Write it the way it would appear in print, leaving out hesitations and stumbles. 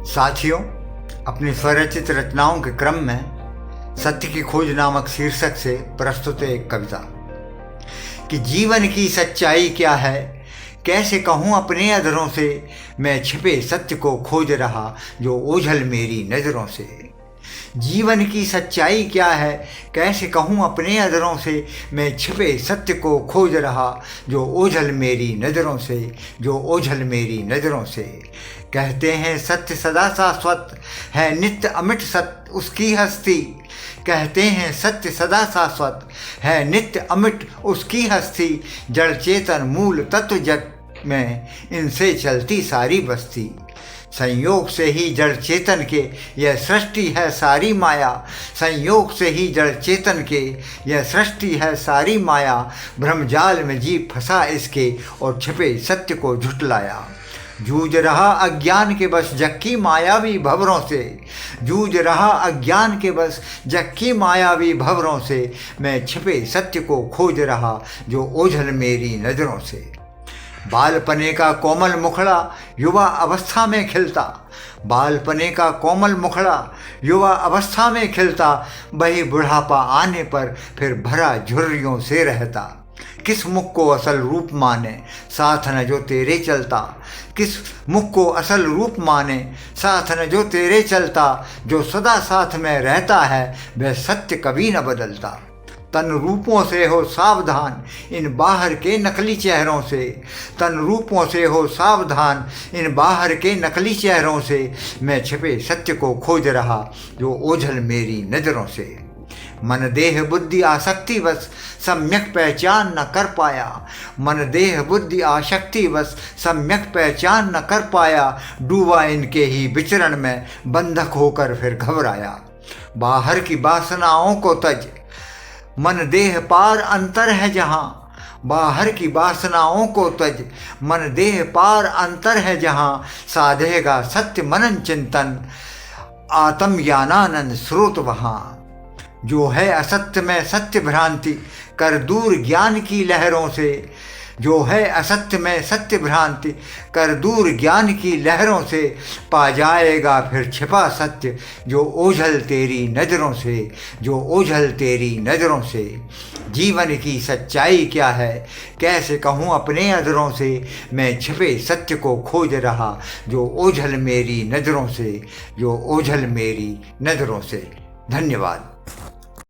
साथियों, अपनी स्वरचित रचनाओं के क्रम में सत्य की खोज नामक शीर्षक से प्रस्तुत है एक कविता कि जीवन की सच्चाई क्या है, कैसे कहूँ अपने अधरों से, मैं छिपे सत्य को खोज रहा जो ओझल मेरी नज़रों से। जीवन की सच्चाई क्या है, कैसे कहूँ अपने अधरों से, मैं छिपे सत्य को खोज रहा जो ओझल मेरी नज़रों से, जो ओझल मेरी नज़रों से। कहते हैं सत्य सदा शाश्वत है, नित्य अमिट सत्य उसकी हस्ती। कहते हैं सत्य सदा शाश्वत है, नित्य अमिट उसकी हस्ती। जड़ चेतन मूल तत्व जग में, इनसे चलती सारी बस्ती। संयोग से ही जड़ चेतन के यह सृष्टि है सारी माया। संयोग से ही जड़ चेतन के यह सृष्टि है सारी माया। भ्रमजाल में जीव फंसा इसके और छिपे सत्य को झुठलाया। जूझ रहा अज्ञान के बस जग की मायावी भंवरों से। जूझ रहा अज्ञान के बस जग की मायावी भंवरों से। मैं छिपे सत्य को खोज रहा जो ओझल मेरी नज़रों से। बालपने का कोमल मुखड़ा युवा अवस्था में खिलता। बालपने का कोमल मुखड़ा युवा अवस्था में खिलता। वही बुढ़ापा आने पर फिर भरा झुर्रियों से रहता। किस मुख को असल रूप माने, साथ न जो तेरे चलता। किस मुख को असल रूप माने, साथ न जो तेरे चलता। जो सदा साथ में रहता है वह सत्य कभी न बदलता। तन रूपों से हो सावधान इन बाहर के नकली चेहरों से। तन रूपों से हो सावधान इन बाहर के नकली चेहरों से। मैं छिपे सत्य को खोज रहा जो ओझल मेरी नज़रों से। मन देह बुद्धि आसक्ति बस सम्यक पहचान न कर पाया। मन देह बुद्धि आसक्ति बस सम्यक पहचान न कर पाया। डूबा इनके ही विचरण में बंधक होकर फिर घबराया। बाहर की वासनाओं को तज मन देह पार अंतर है जहाँ। बाहर की वासनाओं को तज मन देह पार अंतर है जहाँ। साधेगा सत्य मनन चिंतन आत्म ज्ञानानंद स्रोत वहाँ। जो है असत्य में सत्य भ्रांति कर दूर ज्ञान की लहरों से। जो है असत्य में सत्य भ्रांति कर दूर ज्ञान की लहरों से। पा जाएगा फिर छिपा सत्य जो ओझल तेरी नज़रों से, जो ओझल तेरी नज़रों से। जीवन की सच्चाई क्या है, कैसे कहूँ अपने अधरों से, मैं छिपे सत्य को खोज रहा जो ओझल मेरी नज़रों से, जो ओझल मेरी नज़रों से। धन्यवाद।